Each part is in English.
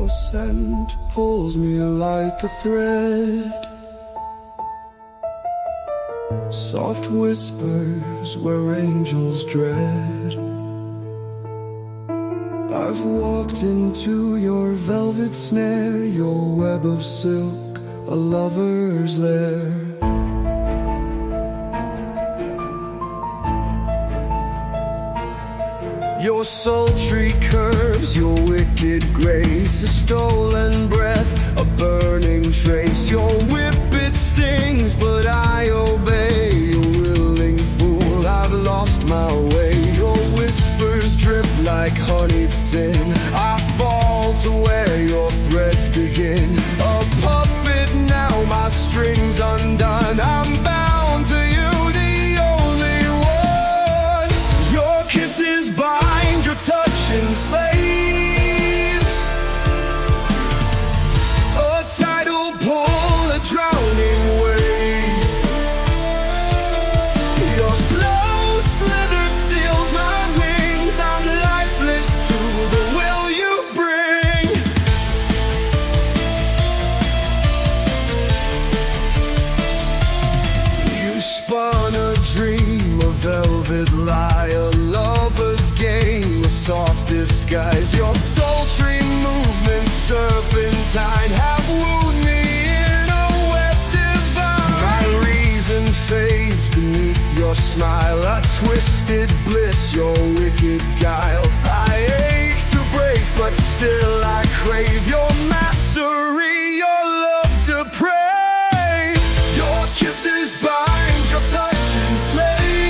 Your scent pulls me like a thread. Soft whispers where angels dread. I've walked into your velvet snare, your web of silk, a lover's lair. Your sultry curves, your wicked grace, a stolen breath, a burning trace. Your whip, it stings, but I obey. You willing fool, I've lost my way. Your whispers drip like honeyed sin. I fall to where your threads begin. A puppet now, my strings undone. I'm bound to you, the only one. Your kisses bind, your touch enslaves. A tidal pull, a drowning wave. Your slow slither steals my wings. I'm lifeless to the will you bring. You spun a dream, a velvet lie, a lover's game, a soft disguise. Your sultry movements, serpentine, have wooed me in a web divine. My reason fades beneath your smile, a twisted bliss, your wicked guile. I ache to break, but still I crave your mastery, your love to pray. Your kisses bind, your touch enslaves.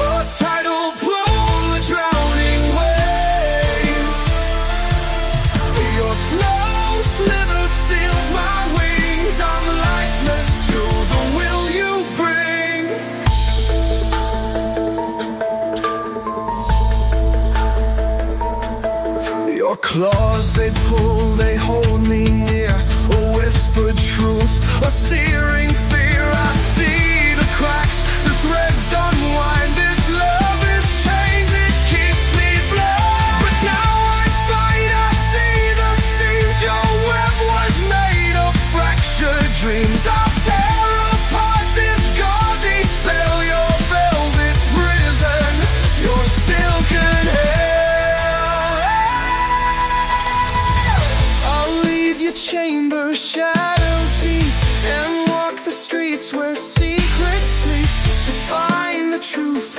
A tidal pull, a drowning wave. Your slow slither steals my wings. I'm lifeless to the will you bring. Your claws, they pull, they hold me near. A whispered truth, a searing fear. I see the cracks, the threads unwind. This love is change, it keeps me blind. But now I find, I see the seams. Your web was made of fractured dreams. I'll tear apart this gauzy spell, your velvet prison, your silken hell. I'll leave your chamber shadow deep and walk the streets where secrets sleep to find the truth.